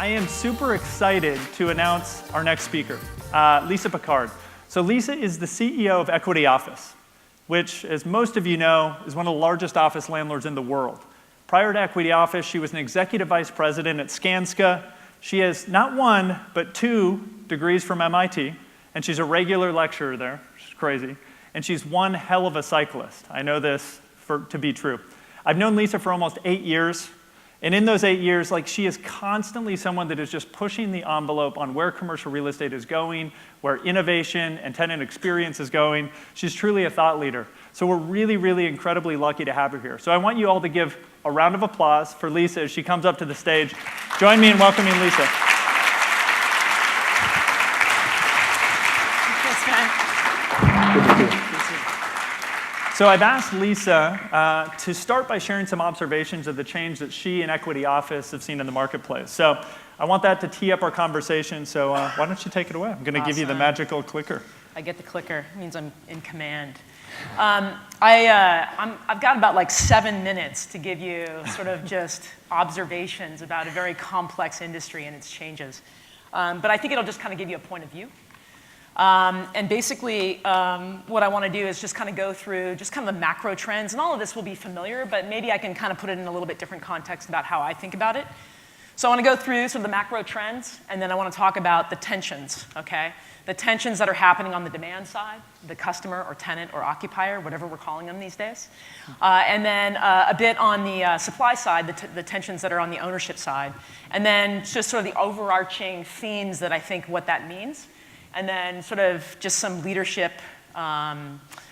I am super excited to announce our next speaker, Lisa Picard. So Lisa is the CEO of Equity Office, which, as most of you know, is one of the largest office landlords in the world. Prior to Equity Office, she was an executive vice president at Skanska. She has not one, but 2 degrees from MIT, and she's a regular lecturer there, which is crazy. And she's one hell of a cyclist. I know this to be true. I've known Lisa for almost 8 years. And in those 8 years, she is constantly someone that is just pushing the envelope on where commercial real estate is going, where innovation and tenant experience is going. She's truly a thought leader. So we're really, really incredibly lucky to have her here. So I want you all to give a round of applause for Lisa as she comes up to the stage. Join me in welcoming Lisa. Thanks, man. Good to see you. So I've asked Lisa to start by sharing some observations of the change that she and Equity Office have seen in the marketplace. So I want that to tee up our conversation, so why don't you take it away? I'm going to give you the magical clicker. I get the clicker. It means I'm in command. I've got about 7 minutes to give you sort of just observations about a very complex industry and its changes. But I think it'll just kind of give you a point of view. And basically, what I want to do is just kind of go through just kind of the macro trends. And all of this will be familiar, but maybe I can kind of put it in a little bit different context about how I think about it. So I want to go through sort of the macro trends, and then I want to talk about the tensions, okay? The tensions that are happening on the demand side, the customer or tenant or occupier, whatever we're calling them these days. And then a bit on the supply side, the tensions that are on the ownership side. And then just sort of the overarching themes that I think what that means. And then sort of just some leadership, I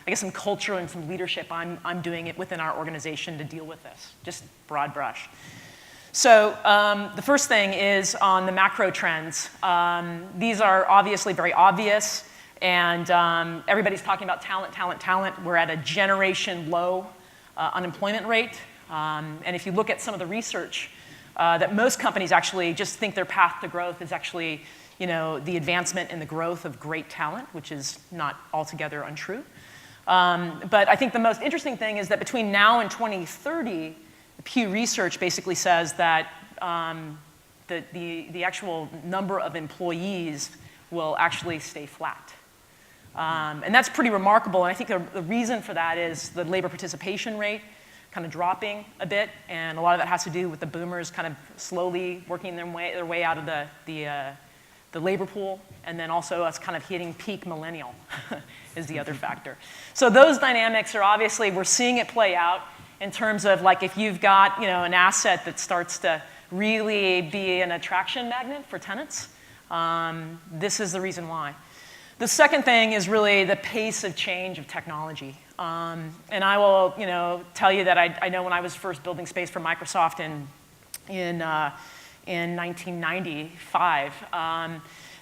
guess some culture and some leadership I'm doing it within our organization to deal with this, just broad brush. So the first thing is on the macro trends. These are obviously very obvious, and everybody's talking about talent, talent, talent. We're at a generation low unemployment rate. And if you look at some of the research, that most companies actually just think their path to growth is actually the advancement and the growth of great talent, which is not altogether untrue. But I think the most interesting thing is that between now and 2030, the Pew Research basically says that the actual number of employees will actually stay flat. And that's pretty remarkable, and I think the reason for that is the labor participation rate kind of dropping a bit, and a lot of that has to do with the boomers kind of slowly working their way out of the labor pool, and then also us kind of hitting peak millennial is the other factor. So those dynamics are obviously, we're seeing it play out in terms of if you've got an asset that starts to really be an attraction magnet for tenants, this is the reason why. The second thing is really the pace of change of technology. And I will tell you that I know when I was first building space for Microsoft in 1995,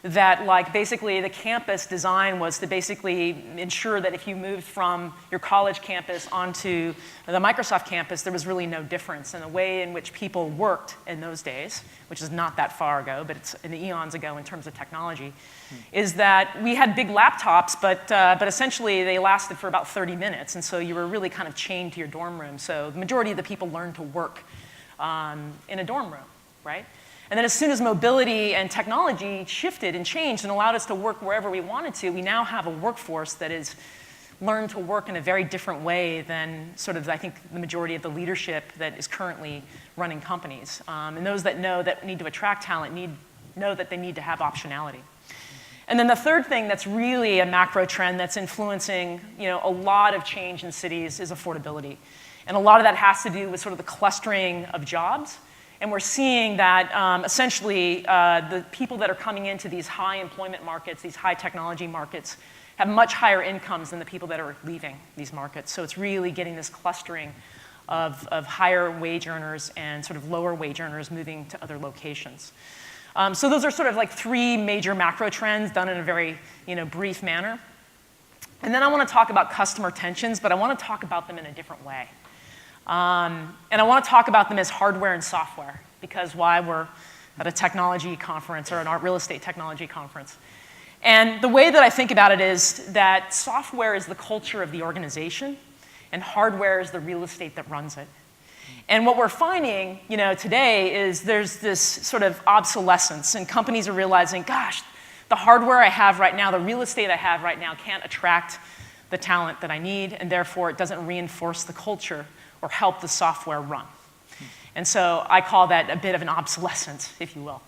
that basically the campus design was to basically ensure that if you moved from your college campus onto the Microsoft campus, there was really no difference in the way in which people worked in those days, which is not that far ago, but it's eons ago in terms of technology, is that we had big laptops, but essentially they lasted for about 30 minutes, and so you were really kind of chained to your dorm room. So the majority of the people learned to work in a dorm room, right? And then as soon as mobility and technology shifted and changed and allowed us to work wherever we wanted to, we now have a workforce that is learned to work in a very different way than sort of, I think, the majority of the leadership that is currently running companies. And those that know that need to attract talent know that they need to have optionality. And then the third thing that's really a macro trend that's influencing a lot of change in cities is affordability. And a lot of that has to do with sort of the clustering of jobs. And we're seeing that essentially the people that are coming into these high employment markets, these high technology markets, have much higher incomes than the people that are leaving these markets. So it's really getting this clustering of higher wage earners and sort of lower wage earners moving to other locations. So those are sort of 3 major macro trends done in a very brief manner. And then I want to talk about customer tensions, but I want to talk about them in a different way. And I want to talk about them as hardware and software, because why we're at a technology conference or an art real estate technology conference. And the way that I think about it is that software is the culture of the organization, and hardware is the real estate that runs it. And what we're finding, today is there's this sort of obsolescence, and companies are realizing, gosh, the hardware I have right now, the real estate I have right now can't attract the talent that I need, and therefore it doesn't reinforce the culture or help the software run. And so I call that a bit of an obsolescence, if you will.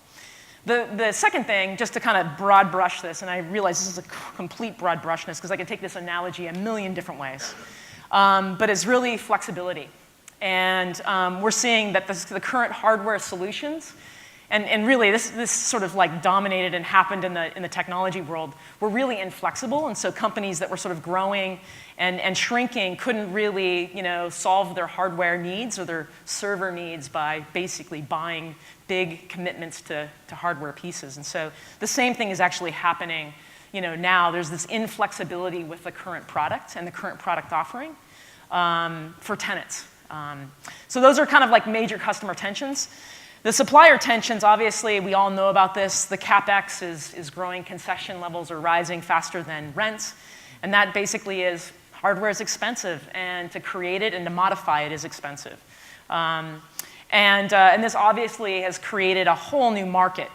The second thing, just to kind of broad brush this, and I realize this is a complete broad brushness because I can take this analogy a million different ways, but it's really flexibility. And we're seeing that the current hardware solutions, and really this sort of like dominated and happened in the technology world, were really inflexible, and so companies that were sort of growing and shrinking couldn't really solve their hardware needs or their server needs by basically buying big commitments to hardware pieces. And so the same thing is actually happening now. There's this inflexibility with the current product and the current product offering for tenants. So those are kind of like major customer tensions. The supplier tensions, obviously, we all know about this. The CapEx is growing, concession levels are rising faster than rents, and that basically is hardware is expensive, and to create it and to modify it is expensive. And this obviously has created a whole new market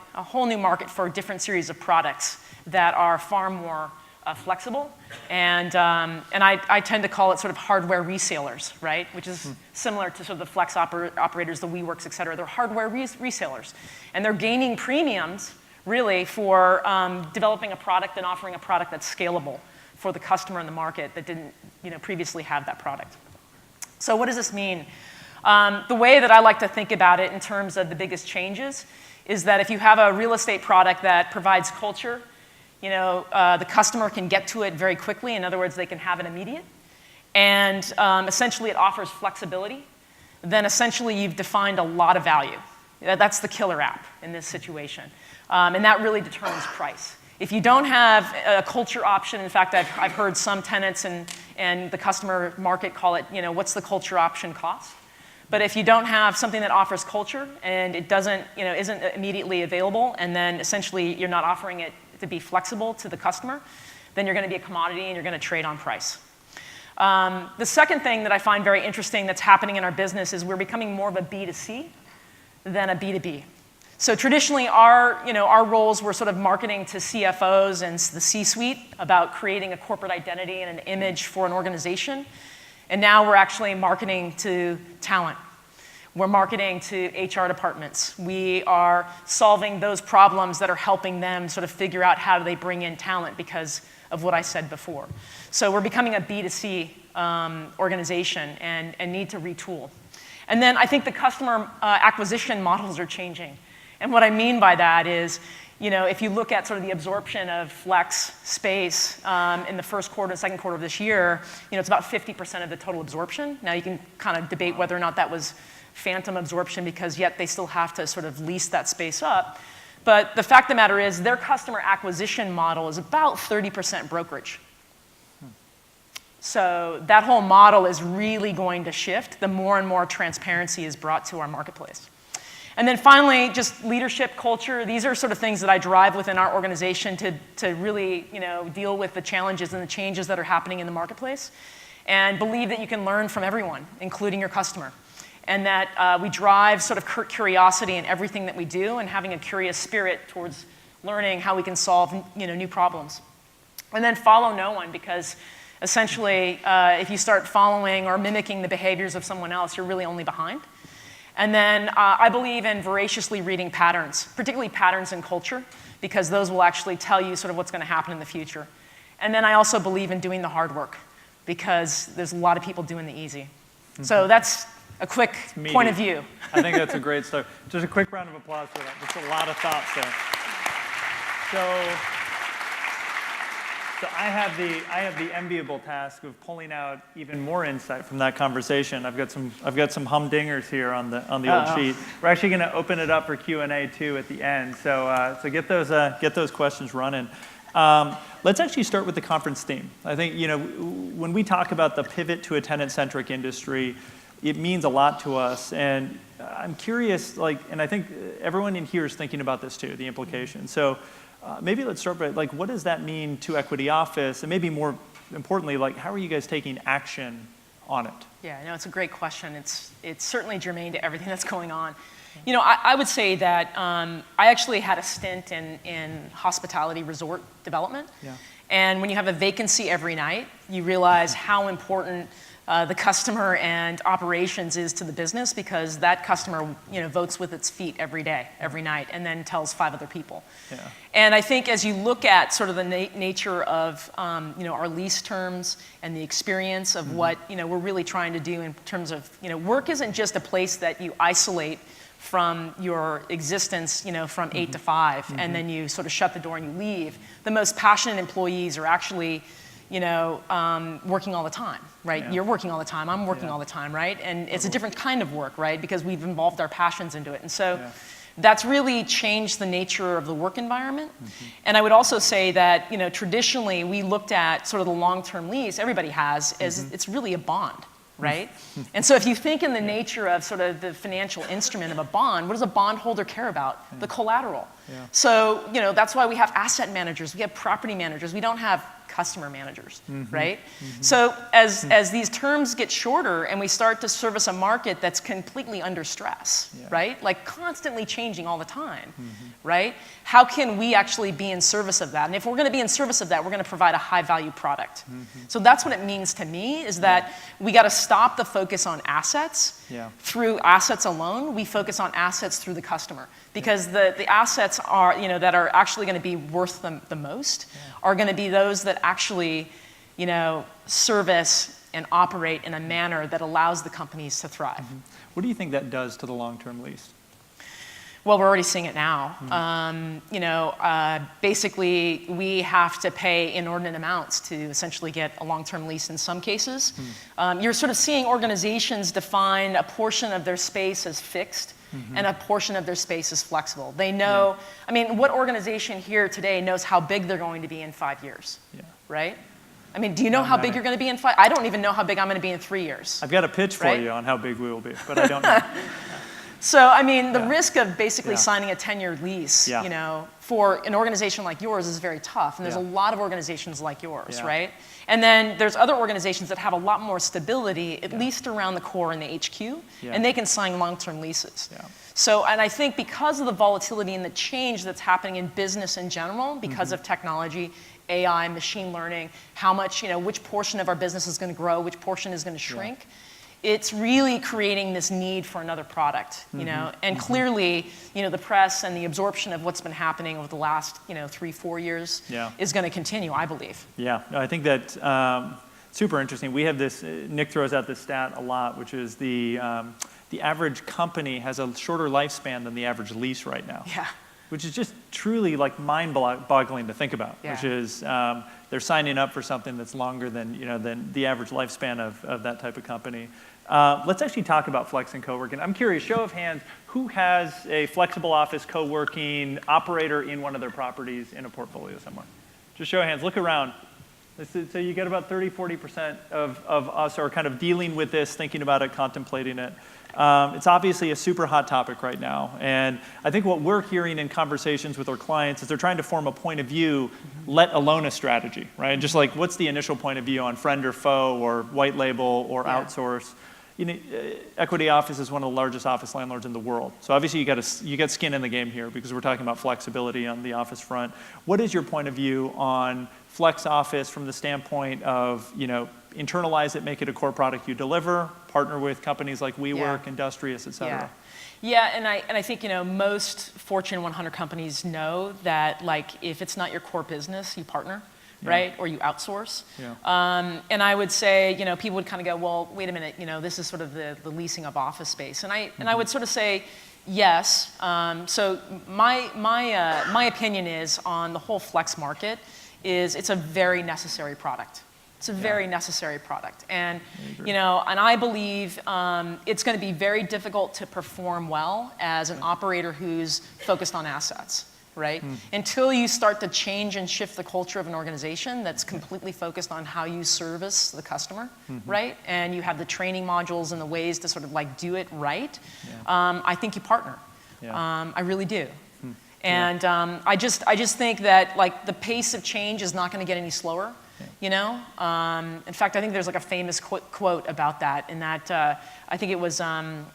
for a different series of products that are far more flexible, and I tend to call it sort of hardware resellers, right? Which is similar to sort of the flex operators, the WeWorks, et cetera. They're hardware resellers, and they're gaining premiums really for developing a product and offering a product that's scalable for the customer in the market that didn't previously have that product. So what does this mean? The way that I like to think about it in terms of the biggest changes is that if you have a real estate product that provides culture, the customer can get to it very quickly. In other words, they can have it immediate. And essentially it offers flexibility. Then essentially you've defined a lot of value. That's the killer app in this situation. And that really determines price. If you don't have a culture option, in fact, I've heard some tenants and the customer market call it, what's the culture option cost? But if you don't have something that offers culture and it isn't immediately available, and then essentially you're not offering it to be flexible to the customer, then you're going to be a commodity and you're going to trade on price. The second thing that I find very interesting that's happening in our business is we're becoming more of a B2C than a B2B. So traditionally, our roles were sort of marketing to CFOs and the C-suite about creating a corporate identity and an image for an organization. And now we're actually marketing to talent. We're marketing to HR departments. We are solving those problems that are helping them sort of figure out how do they bring in talent because of what I said before. So we're becoming a B2C organization and need to retool. And then I think the customer acquisition models are changing. And what I mean by that is, if you look at sort of the absorption of flex space in the first quarter and second quarter of this year, it's about 50% of the total absorption. Now you can kind of debate whether or not that was phantom absorption because yet they still have to sort of lease that space up. But the fact of the matter is their customer acquisition model is about 30% brokerage. So that whole model is really going to shift the more and more transparency is brought to our marketplace. And then finally, just leadership culture. These are sort of things that I drive within our organization to really deal with the challenges and the changes that are happening in the marketplace and believe that you can learn from everyone, including your customer. And that we drive sort of curiosity in everything that we do and having a curious spirit towards learning how we can solve new problems. And then follow no one, because essentially if you start following or mimicking the behaviors of someone else, you're really only behind. And then I believe in voraciously reading patterns, particularly patterns in culture, because those will actually tell you sort of what's going to happen in the future. And then I also believe in doing the hard work, because there's a lot of people doing the easy. Mm-hmm. So that's a quick point of view. I think that's a great start. Just a quick round of applause for that. Just a lot of thoughts there. So I have the enviable task of pulling out even more insight from that conversation. I've got some humdingers here on the old sheet. We're actually going to open it up for Q&A too at the end. So get those questions running. Let's actually start with the conference theme. I think when we talk about the pivot to a tenant-centric industry, it means a lot to us. And I'm curious, and I think everyone in here is thinking about this too, the implications. So maybe let's start by, what does that mean to Equity Office? And maybe more importantly, how are you guys taking action on it? Yeah, no, it's a great question. It's certainly germane to everything that's going on. You know, I would say that I actually had a stint in hospitality resort development. Yeah. And when you have a vacancy every night, you realize how important the customer and operations is to the business, because that customer, you know, votes with its feet every day, every night, and then tells 5 other people. Yeah. And I think as you look at sort of the nature of you know, our lease terms and the experience of what, you know, we're really trying to do in terms of, you know, work isn't just a place that you isolate from your existence, you know, from 8 to 5, and then you sort of shut the door and you leave. The most passionate employees are actually, you know, working all the time, right? Yeah. You're working all the time, I'm working all the time, right? And it's a different kind of work, right? Because we've involved our passions into it. And so that's really changed the nature of the work environment. And I would also say that, you know, traditionally we looked at sort of the long-term lease, everybody has, as it's really a bond, right? And so if you think in the nature of sort of the financial instrument of a bond, what does a bondholder care about? The collateral. Yeah. So, you know, that's why we have asset managers, we have property managers, we don't have customer managers, right? So as these terms get shorter and we start to service a market that's completely under stress, right? Like constantly changing all the time, right? How can we actually be in service of that? And if we're going to be in service of that, we're going to provide a high value product. So that's what it means to me, is that we got to stop the focus on assets through assets alone. We focus on assets through the customer, because the assets are, you know, that are actually going to be worth the most are going to be those that actually, you know, service and operate in a manner that allows the companies to thrive. What do you think that does to the long-term lease? Well, we're already seeing it now. You know, basically, we have to pay inordinate amounts to essentially get a long-term lease in some cases. You're sort of seeing organizations define a portion of their space as fixed and a portion of their space is flexible. They know, I mean, what organization here today knows how big they're going to be in 5 years, right? I mean, do you know how big you're going to be in 5? I don't even know how big I'm going to be in 3 years. I've got a pitch for you on how big we will be, but I don't know. So, I mean, the risk of basically signing a 10-year lease, you know, for an organization like yours is very tough. And there's a lot of organizations like yours, right? And then there's other organizations that have a lot more stability, at least around the core and the HQ, and they can sign long-term leases. So, and I think because of the volatility and the change that's happening in business in general, because of technology, AI, machine learning, how much, you know, which portion of our business is going to grow, which portion is going to shrink, it's really creating this need for another product, you know, and clearly, you know, the press and the absorption of what's been happening over the last, you know, 3-4 years is going to continue, I believe. Yeah, no, I think that super interesting. We have this, Nick throws out this stat a lot, which is the average company has a shorter lifespan than the average lease right now. Yeah. Which is just truly like mind-boggling to think about, which is they're signing up for something that's longer than, you know, than the average lifespan of that type of company. Let's actually talk about flex and co-working. I'm curious, show of hands, who has a flexible office co-working operator in one of their properties in a portfolio somewhere? Just show of hands, look around. So you get about 30-40% of us are kind of dealing with this, thinking about it, contemplating it. It's obviously a super hot topic right now. And I think what we're hearing in conversations with our clients is they're trying to form a point of view, let alone a strategy, right? Just like, what's the initial point of view on friend or foe or white label or outsource? You know, Equity Office is one of the largest office landlords in the world. So obviously you got skin in the game here, because we're talking about flexibility on the office front. What is your point of view on flex office from the standpoint of, you know, internalize it, make it a core product you deliver, partner with companies like WeWork, Industrious, et cetera? Yeah, and I think, you know, most Fortune 100 companies know that, like, if it's not your core business, you partner, right? Or you outsource. And I would say, you know, people would kind of go, well, wait a minute, you know, this is sort of the leasing of office space. And I would sort of say, yes. So my opinion is on the whole flex market is it's a very necessary product. It's a very necessary product. And, you know, and I believe it's going to be very difficult to perform well as an operator who's focused on assets, right? Until you start to change and shift the culture of an organization that's completely focused on how you service the customer, right? And you have the training modules and the ways to sort of like do it right. I think you partner. I really do. And I just think that, like, the pace of change is not going to get any slower. You know, in fact, I think there's like a famous quote about that. In that, I think it was Gordon,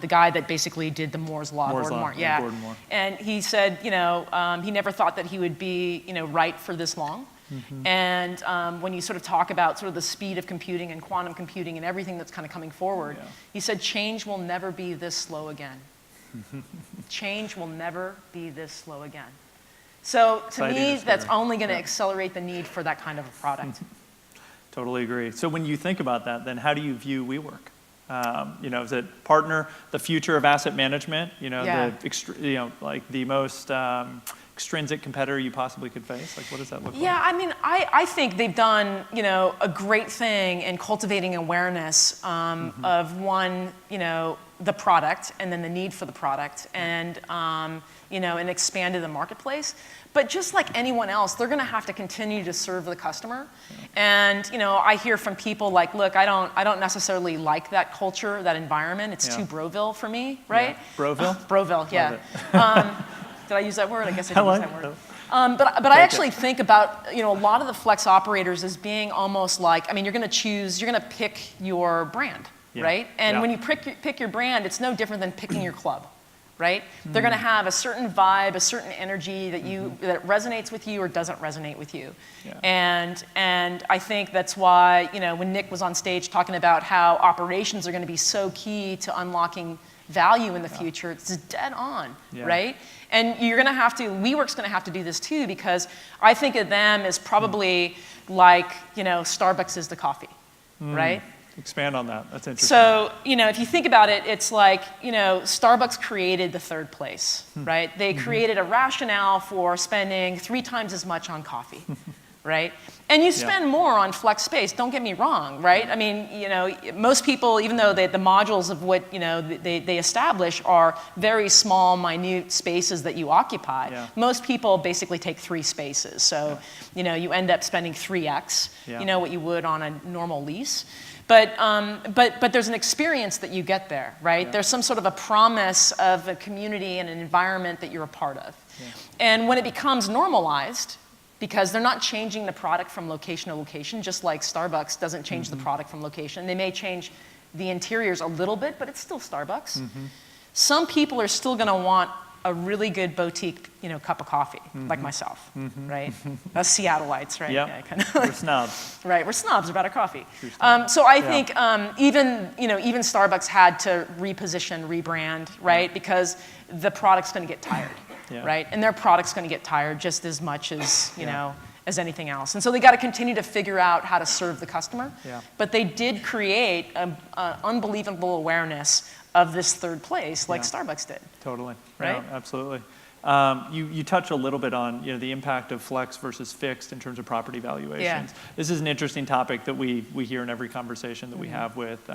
the guy that basically did the Moore's Law. Gordon Moore, yeah. Gordon Moore. And he said, you know, he never thought that he would be, you know, right for this long. And when you sort of talk about sort of the speed of computing and quantum computing and everything that's kind of coming forward, he said, change will never be this slow again. Change will never be this slow again. So to me, that's only going to accelerate the need for that kind of a product. Totally agree. So when you think about that, then how do you view WeWork? You know, is it partner, the future of asset management? You know, like the most extrinsic competitor you possibly could face? Like, what does that look like? Yeah, I mean, I think they've done, you know, a great thing in cultivating awareness of one, you know, the product and then the need for the product, and you know, and expanded the marketplace. But just like anyone else, they're going to have to continue to serve the customer. And you know, I hear from people like, look, I don't necessarily like that culture, that environment. It's too Broville for me, right? Yeah. Broville? Broville, yeah. Did I use that word? I guess I did use that word. But I actually think about, you know, a lot of the flex operators as being almost like, I mean, you're going to pick your brand, right? And when you pick your brand, it's no different than picking your club, right? They're going to have a certain vibe, a certain energy that that resonates with you or doesn't resonate with you. And I think that's why, you know, when Nick was on stage talking about how operations are going to be so key to unlocking value in the future, it's dead on, right? And you're going to have to, WeWork's going to have to do this too, because I think of them as probably like, you know, Starbucks is the coffee, right? Expand on that. That's interesting. So, you know, if you think about it, it's like, you know, Starbucks created the third place, right? They created a rationale for spending 3 times as much on coffee, right? And you spend more on flex space, don't get me wrong, right? I mean, you know, most people, even though the modules of what, you know, they establish are very small, minute spaces that you occupy, most people basically take 3 spaces. So, you know, you end up spending 3x, you know, what you would on a normal lease. But there's an experience that you get there, right? There's some sort of a promise of a community and an environment that you're a part of. And when it becomes normalized, because they're not changing the product from location to location, just like Starbucks doesn't change the product from location. They may change the interiors a little bit, but it's still Starbucks. Some people are still going to want a really good boutique, you know, cup of coffee, like myself, right? Us Seattleites, right? Yep. Yeah, kind of. We're snobs. Right, we're snobs about our coffee. So I think even Starbucks had to reposition, rebrand, right? Because the product's going to get tired. Right? And their product's going to get tired just as much as, you know, as anything else. And so they got to continue to figure out how to serve the customer. But they did create an unbelievable awareness of this third place like Starbucks did. Totally. Right? No, absolutely. You touch a little bit on, you know, the impact of flex versus fixed in terms of property valuations. This is an interesting topic that we hear in every conversation that we have with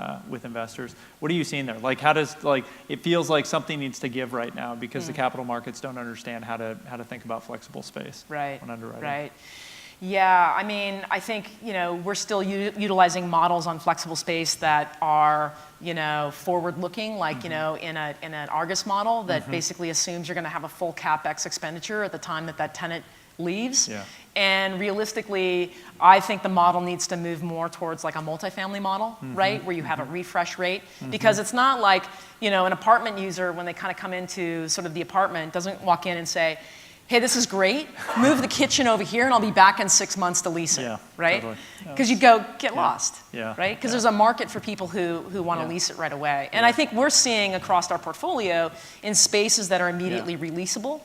investors. What are you seeing there? Like, how does, like, it feels like something needs to give right now because the capital markets don't understand how to think about flexible space when underwriting. Right. Yeah, I mean, I think, you know, we're still utilizing models on flexible space that are, you know, forward-looking, like, you know, in an Argus model that basically assumes you're going to have a full CapEx expenditure at the time that tenant leaves. And realistically, I think the model needs to move more towards like a multifamily model, right, where you have a refresh rate, because it's not like, you know, an apartment user, when they kind of come into sort of the apartment, doesn't walk in and say, hey, this is great, move the kitchen over here and I'll be back in 6 months to lease it, right? Because you go get lost, right? Because there's a market for people who want to lease it right away. And I think we're seeing across our portfolio in spaces that are immediately releasable,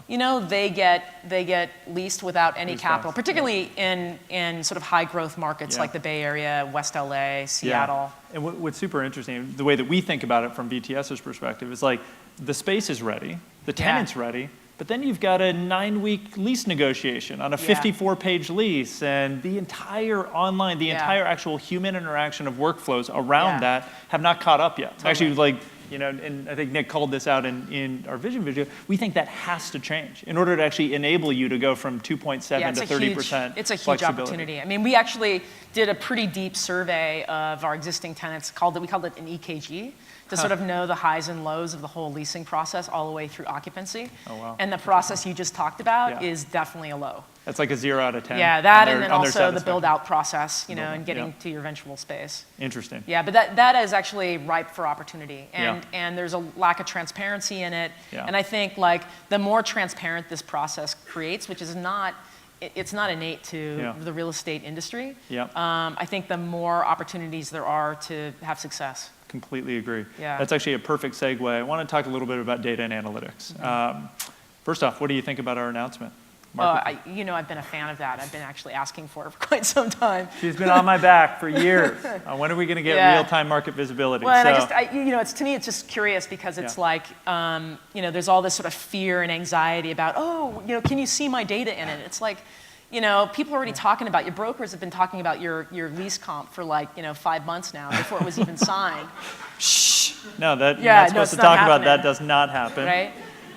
you know, they get leased without any capital, particularly in sort of high growth markets like the Bay Area, West LA, Seattle. And what's super interesting, the way that we think about it from VTS's perspective is like the space is ready, the tenant's ready, but then you've got a 9-week lease negotiation on a 54-page lease, and the entire entire actual human interaction of workflows around that have not caught up yet. Actually, like, you know, and I think Nick called this out in our vision video, we think that has to change in order to actually enable you to go from 2.7 to 30%. It's a huge opportunity. I mean, we actually did a pretty deep survey of our existing tenants, we called it an EKG, to sort of know the highs and lows of the whole leasing process all the way through occupancy. And the process you just talked about is definitely a low. That's like a 0 out of 10. Yeah, that on and their, then on their also the satisfaction. build-out process, you know, Build-out, and getting yeah. to your eventual space. Interesting. Yeah, but that is actually ripe for opportunity, Yeah. and there's a lack of transparency in it. Yeah. And I think like the more transparent this process creates, which is not, it's not innate to Yeah. the real estate industry. Yeah. I think the more opportunities there are to have success. Completely agree. Yeah. That's actually a perfect segue. I want to talk a little bit about data and analytics. First off, what do you think about our announcement? Market- I've been a fan of that. I've been actually asking for it for quite some time. She's been on my back for years. When are we going to get Yeah. real-time market visibility? Well, and So- to me, it's just curious because it's Yeah. like, there's all this sort of fear and anxiety about, can you see my data in it? It's like, people are already talking about, your brokers have been talking about your lease comp for like, 5 months now before it was even signed. No, you're Yeah, not no, supposed it's to not talk about happening. that. Does not happen. Right?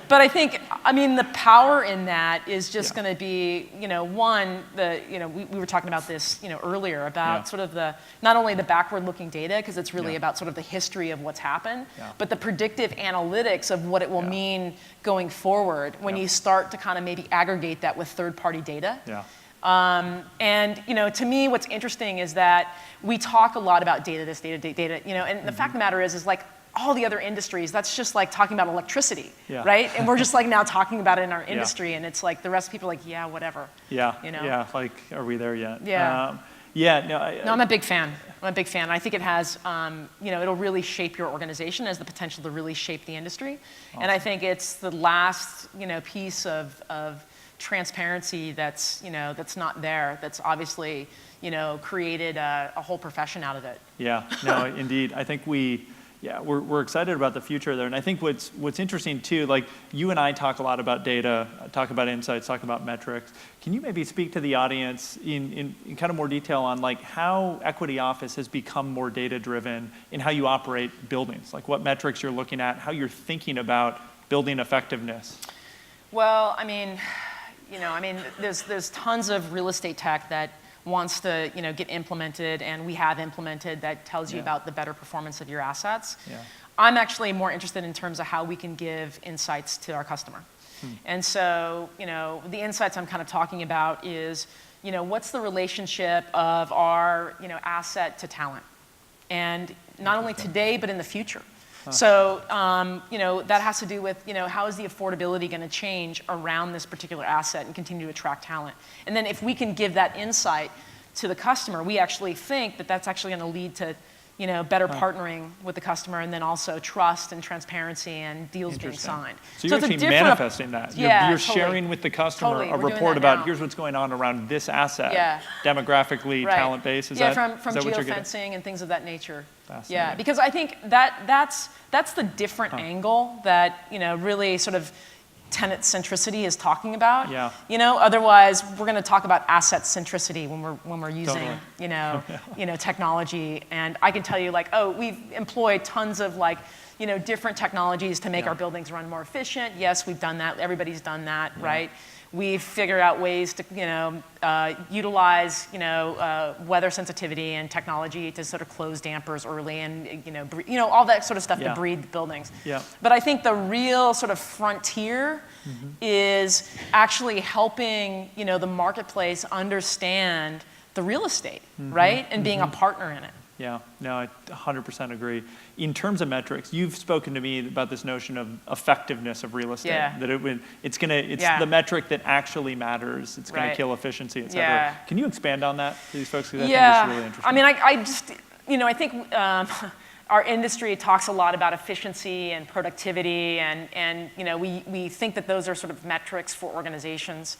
But I think, the power in that is just Yeah. going to be, we were talking about this, earlier about Yeah. sort of not only the backward-looking data, because it's really Yeah. about sort of the history of what's happened, Yeah. but the predictive analytics of what it will Yeah. mean going forward when Yeah. you start to kind of maybe aggregate that with third-party data. Yeah. To me, what's interesting is that we talk a lot about data, this data, and the Mm-hmm. fact of the matter is like all the other industries, that's just like talking about electricity, Yeah. right? And we're just like now talking about it in our industry, and it's like the rest of people are like, yeah, whatever. Yeah. You know? Yeah. Like, are we there yet? Yeah. No. No, I'm a big fan. I'm a big fan. I think it has, it'll really shape your organization, has the potential to really shape the industry. And I think it's the last, piece of transparency that's not there, that's obviously, created a whole profession out of it. Yeah, no, indeed. I think we're excited about the future there. And I think what's interesting too, like you and I talk a lot about data, talk about insights, talk about metrics. Can you maybe speak to the audience in kind of more detail on like how Equity Office has become more data driven in how you operate buildings? Like what metrics you're looking at, how you're thinking about building effectiveness? Well, there's tons of real estate tech that wants to, get implemented, and we have implemented, that tells you about the better performance of your assets. Yeah. I'm actually more interested in terms of how we can give insights to our customer. And so, the insights I'm kind of talking about is, what's the relationship of our, asset to talent? And not only today, but in the future. So, that has to do with, how is the affordability going to change around this particular asset and continue to attract talent? And then if we can give that insight to the customer, we actually think that that's actually going to lead to, better partnering with the customer, and then also trust and transparency and deals being Interesting. signed. So you're it's a actually different manifesting that. Yeah, You're totally. sharing with the customer Totally. a We're doing report that about now. here's what's going on around this asset, Yeah. demographically, Right. talent base. Is from that what you're getting? geofencing and things of that nature. Fascinating. Yeah, because I think that's the different angle that really sort of tenant centricity is talking about. Yeah. Otherwise we're going to talk about asset centricity when we're using Totally. technology. And I can tell you we've employed tons of different technologies to make our buildings run more efficient. Yes, we've done that. Everybody's done that, right? We've figured out ways to, utilize, weather sensitivity and technology to sort of close dampers early, and all that sort of stuff to breathe buildings. Yeah. But I think the real sort of frontier is actually helping, the marketplace understand the real estate, right, and being a partner in it. Yeah, no, I 100% agree. In terms of metrics, you've spoken to me about this notion of effectiveness of real estate. Yeah. That it's the metric that actually matters. It's going to Right. kill efficiency, et cetera. Yeah. Can you expand on that for these folks? Because I think it's really interesting. I think our industry talks a lot about efficiency and productivity, and we think that those are sort of metrics for organizations.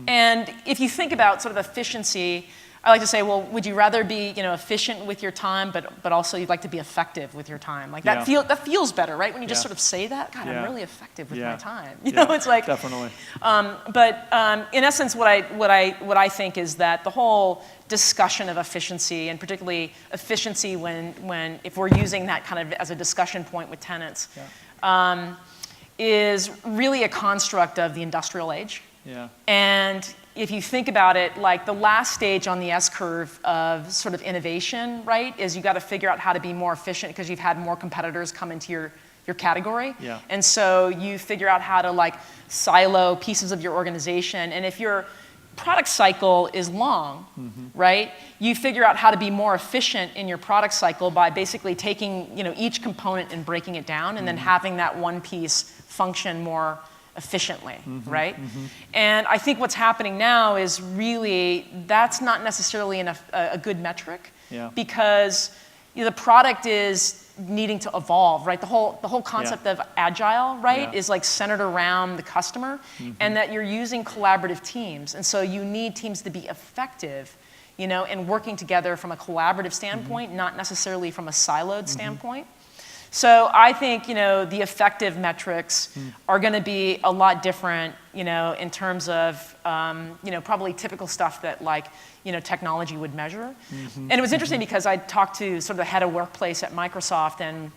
And if you think about sort of efficiency, I like to say, well, would you rather be efficient with your time, but also you'd like to be effective with your time? Like that feels better, right? When you just sort of say that, God, I'm really effective with my time. It's like definitely. But in essence, what I think is that the whole discussion of efficiency, and particularly efficiency when if we're using that kind of as a discussion point with tenants, is really a construct of the industrial age. Yeah. And if you think about it, like the last stage on the S-curve of sort of innovation, right, is you got to figure out how to be more efficient because you've had more competitors come into your category. Yeah. And so you figure out how to silo pieces of your organization. And if you're product cycle is long, right? You figure out how to be more efficient in your product cycle by basically taking each component and breaking it down and then having that one piece function more efficiently, right? And I think what's happening now is really that's not necessarily a good metric because the product is needing to evolve, right? The whole concept of agile, right, is like centered around the customer and that you're using collaborative teams. And so you need teams to be effective, and working together from a collaborative standpoint, not necessarily from a siloed standpoint. So I think, the effective metrics are going to be a lot different, in terms of, probably typical stuff that technology would measure. And it was interesting because I talked to sort of the head of workplace at Microsoft, and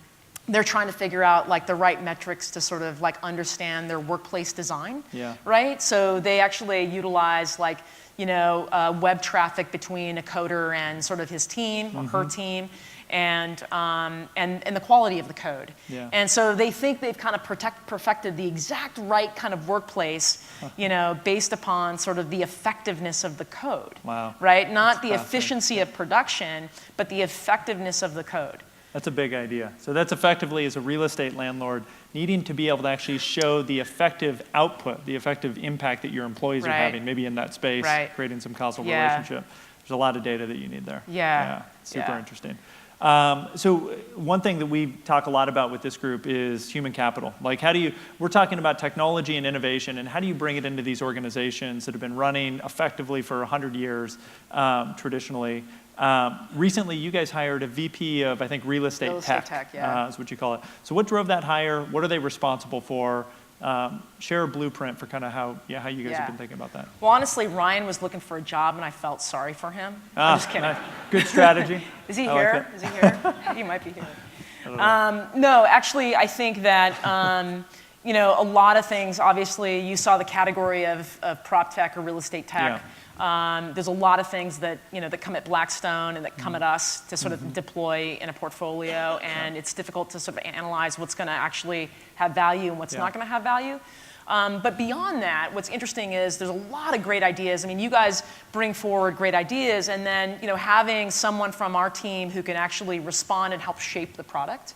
they're trying to figure out the right metrics to sort of understand their workplace design, right? So they actually utilize web traffic between a coder and sort of his team or her team. And the quality of the code. And so they think they've kind of perfected the exact right kind of workplace, based upon sort of the effectiveness of the code. Wow. Right? Not the efficiency of production, but the effectiveness of the code. That's a big idea. So that's effectively, as a real estate landlord, needing to be able to actually show the effective output, the effective impact that your employees are having, maybe in that space, creating some causal relationship. There's a lot of data that you need there. Super interesting. So one thing that we talk a lot about with this group is human capital. We're talking about technology and innovation, and how do you bring it into these organizations that have been running effectively for 100 years, traditionally. Recently, you guys hired a VP of, I think, real estate tech, is what you call it. So what drove that hire? What are they responsible for? Share a blueprint for kind of how you guys have been thinking about that. Well, honestly, Ryan was looking for a job, and I felt sorry for him. I'm just kidding. Nice. Good strategy. Is he here? Is he here? He might be here. No, actually, I think that a lot of things. Obviously, you saw the category of prop tech or real estate tech. There's a lot of things that that come at Blackstone and that come at us to sort of deploy in a portfolio, and it's difficult to sort of analyze what's going to actually have value and what's not going to have value. But beyond that, what's interesting is there's a lot of great ideas. I mean, you guys bring forward great ideas, and then having someone from our team who can actually respond and help shape the product.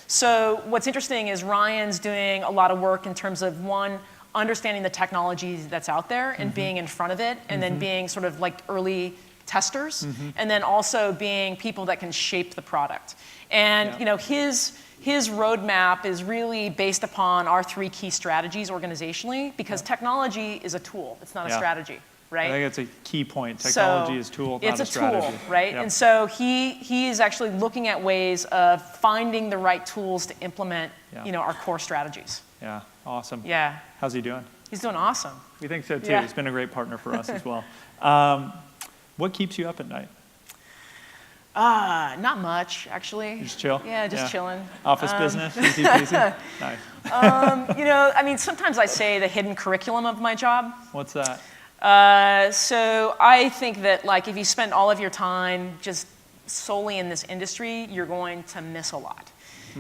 So what's interesting is Ryan's doing a lot of work in terms of, one, understanding the technology that's out there and being in front of it, and then being sort of early testers, and then also being people that can shape the product. And his roadmap is really based upon our 3 key strategies organizationally, because technology is a tool, it's not a strategy, right? I think it's a key point. Technology is a tool, not a strategy. It's a tool, right? And so he is actually looking at ways of finding the right tools to implement our core strategies. Yeah, awesome. Yeah. How's he doing? He's doing awesome. We think so too. He's been a great partner for us as well. What keeps you up at night? Not much, actually. You just chill? Yeah, just chilling. Office business, easy peasy? Nice. I mean, sometimes I say the hidden curriculum of my job. What's that? So I think that if you spend all of your time just solely in this industry, you're going to miss a lot.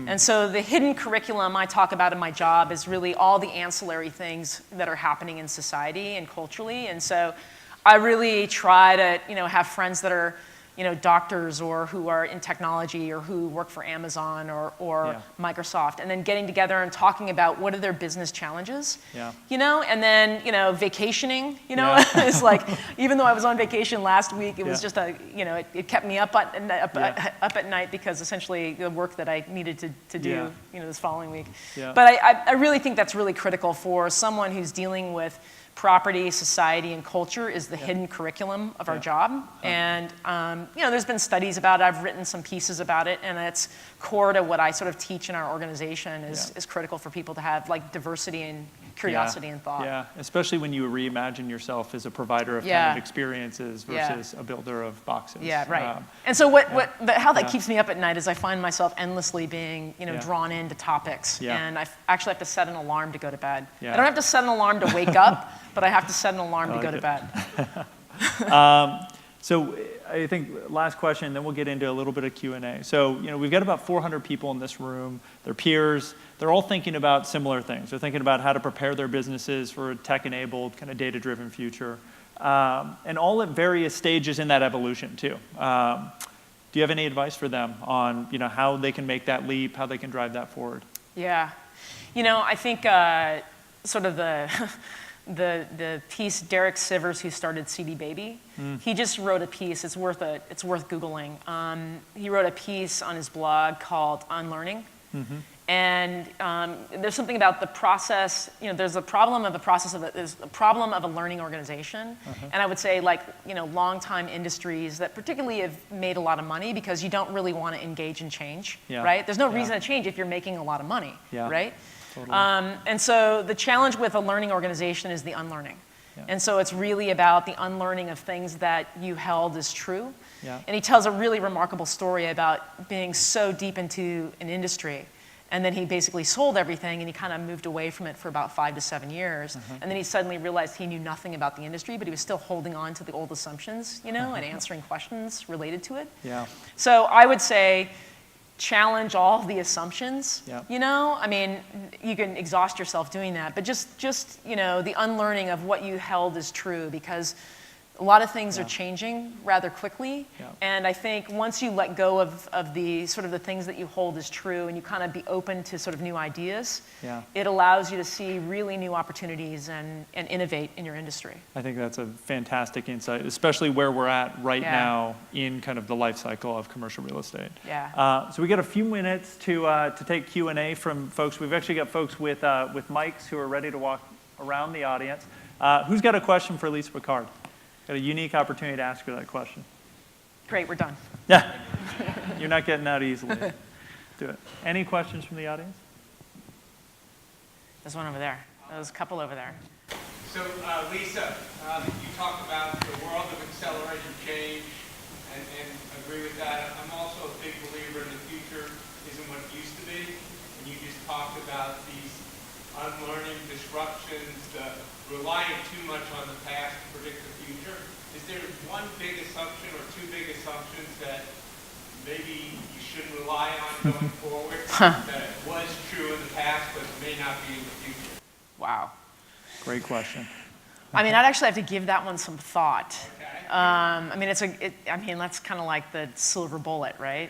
And so the hidden curriculum I talk about in my job is really all the ancillary things that are happening in society and culturally. And so I really try to, have friends that are, doctors or who are in technology or who work for Amazon or Microsoft, and then getting together and talking about what are their business challenges, and then, vacationing, it's even though I was on vacation last week, it was just it kept me up at night because essentially the work that I needed to do, this following week. But I really think that's really critical for someone who's dealing with property, society, and culture is the hidden curriculum of our job. And, there's been studies about it. I've written some pieces about it, and it's core to what I sort of teach in our organization is critical for people to have diversity and curiosity and thought. Yeah, especially when you reimagine yourself as a provider of kind of experiences versus a builder of boxes. Yeah, right. And so how that keeps me up at night is I find myself endlessly being, drawn into topics. And I actually have to set an alarm to go to bed. I don't have to set an alarm to wake up, but I have to set an alarm to go to bed. So I think last question, then we'll get into a little bit of Q&A. So, we've got about 400 people in this room. They're peers. They're all thinking about similar things. They're thinking about how to prepare their businesses for a tech-enabled, kind of data-driven future. and all at various stages in that evolution too. Do you have any advice for them on how they can make that leap, how they can drive that forward? Yeah. I think sort of the piece, Derek Sivers, who started CD Baby, he just wrote a piece. It's worth Googling. He wrote a piece on his blog called Unlearning. And there's something about the process. There's a problem of there's a problem of a learning organization. And I would say, long-time industries that particularly have made a lot of money because you don't really want to engage in change, right? There's no reason to change if you're making a lot of money, right? Totally. And so the challenge with a learning organization is the unlearning. And so it's really about the unlearning of things that you held as true. And he tells a really remarkable story about being so deep into an industry. And then he basically sold everything, and he kind of moved away from it for about 5 to 7 years. And then he suddenly realized he knew nothing about the industry, but he was still holding on to the old assumptions, and answering questions related to it. So I would say challenge all the assumptions. I mean, you can exhaust yourself doing that, but just the unlearning of what you held as true, because a lot of things are changing rather quickly, and I think once you let go of the sort of the things that you hold as true, and you kind of be open to sort of new ideas, it allows you to see really new opportunities and innovate in your industry. I think that's a fantastic insight, especially where we're at right now in kind of the life cycle of commercial real estate. So we got a few minutes to take Q&A from folks. We've actually got folks with mics who are ready to walk around the audience. Who's got a question for Lisa Picard? Got a unique opportunity to ask her that question. Great, we're done. Yeah, you're not getting out easily. Do it. Any questions from the audience? There's one over there. There's a couple over there. So, Lisa, you talked about the world of accelerated change, and agree with that. I'm also a big believer in the future isn't what it used to be. And you just talked about these unlearning disruptions, relying too much on the past to predict the future. Is there one big assumption or two big assumptions that maybe you shouldn't rely on going forward that was true in the past but may not be in the future? Wow. Great question. I mean, I'd actually have to give that one some thought. Okay. I mean, that's kind of like the silver bullet, right?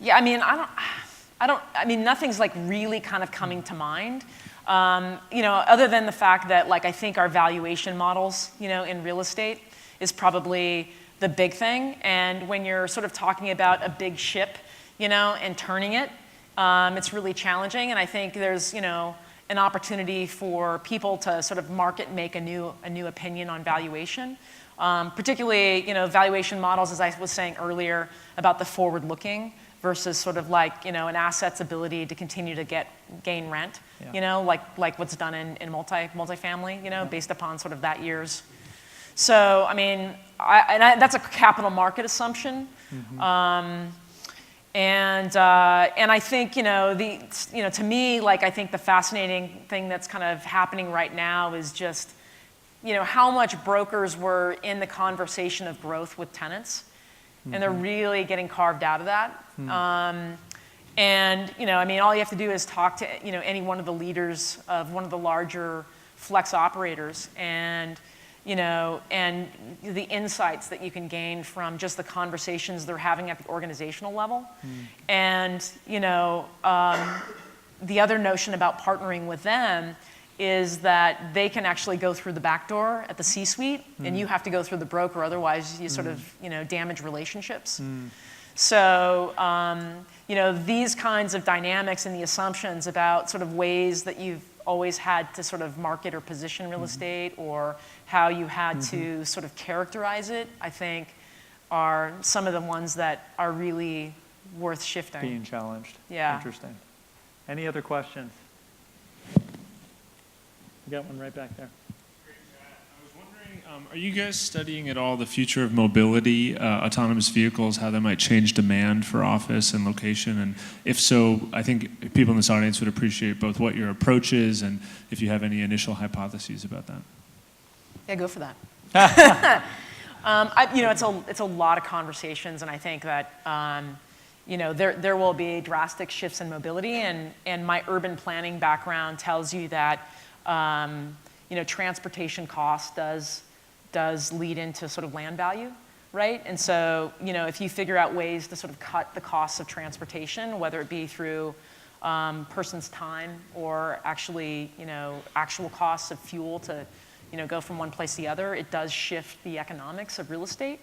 Yeah, I mean, nothing's like really kind of coming to mind. Other than the fact that I think our valuation models, in real estate is probably the big thing. And when you're sort of talking about a big ship, and turning it, it's really challenging. And I think there's, an opportunity for people to sort of market make a new opinion on valuation. Particularly, valuation models, as I was saying earlier, about the forward-looking versus sort of an asset's ability to continue to gain rent, like what's done in multifamily, based upon sort of that year's. So, I mean, that's a capital market assumption. And I think, to me, I think the fascinating thing that's kind of happening right now is just, how much brokers were in the conversation of growth with tenants. And they're really getting carved out of that. And, all you have to do is talk to, any one of the leaders of one of the larger flex operators and, and the insights that you can gain from just the conversations they're having at the organizational level. And, the other notion about partnering with them is that they can actually go through the back door at the C-suite, and you have to go through the broker, otherwise you sort of, damage relationships. So, these kinds of dynamics and the assumptions about sort of ways that you've always had to sort of market or position real estate, or how you had to sort of characterize it, I think are some of the ones that are really worth shifting. Being challenged. Yeah. Interesting. Any other questions? We got one right back there. I was wondering, are you guys studying at all the future of mobility, autonomous vehicles, how that might change demand for office and location? And if so, I think people in this audience would appreciate both what your approach is and if you have any initial hypotheses about that. Yeah, go for that. It's a lot of conversations, and I think that there will be drastic shifts in mobility, and my urban planning background tells you that transportation cost does lead into sort of land value, right? And so, if you figure out ways to sort of cut the costs of transportation, whether it be through person's time or actually, actual costs of fuel to, go from one place to the other, it does shift the economics of real estate.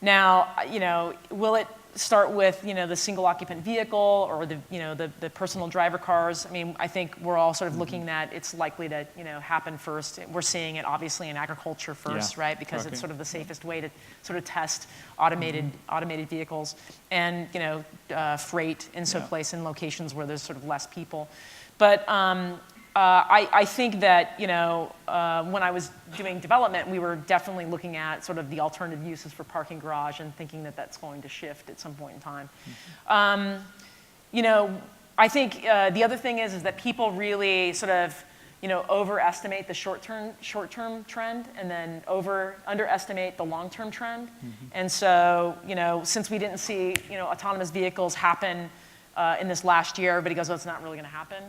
Now, will it start with, the single occupant vehicle or the personal driver cars? I mean, I think we're all sort of looking that it's likely to, happen first. We're seeing it obviously in agriculture first, right? Because it's sort of the safest way to sort of test automated vehicles and, freight in some place in locations where there's sort of less people. But I think that, when I was doing development, we were definitely looking at sort of the alternative uses for parking garage and thinking that that's going to shift at some point in time. I think the other thing is that people really sort of, overestimate the short-term trend and then underestimate the long-term trend. And so, since we didn't see, autonomous vehicles happen in this last year, everybody goes, oh, it's not really going to happen.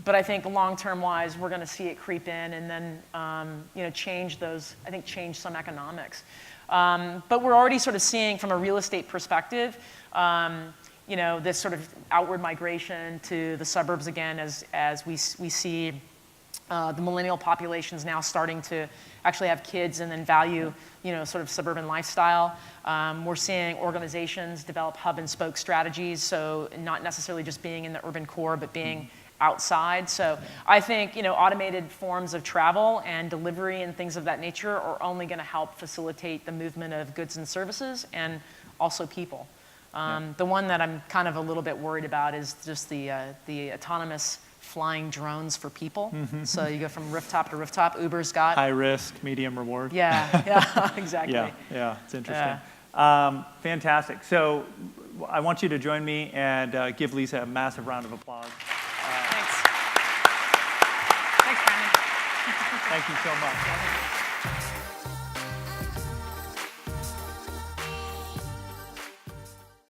But I think long-term wise, we're going to see it creep in and then, change some economics. But we're already sort of seeing from a real estate perspective, this sort of outward migration to the suburbs again as we see the millennial populations now starting to actually have kids and then value, sort of suburban lifestyle. We're seeing organizations develop hub and spoke strategies, so not necessarily just being in the urban core, but being outside. So I think, automated forms of travel and delivery and things of that nature are only going to help facilitate the movement of goods and services and also people. The one that I'm kind of a little bit worried about is just the autonomous flying drones for people. So you go from rooftop to rooftop. Uber's got high risk, medium reward. Yeah, exactly. Yeah, it's interesting. Fantastic. So I want you to join me and give Lisa a massive round of applause. Thanks. Thanks, Brandon. Thank you so much.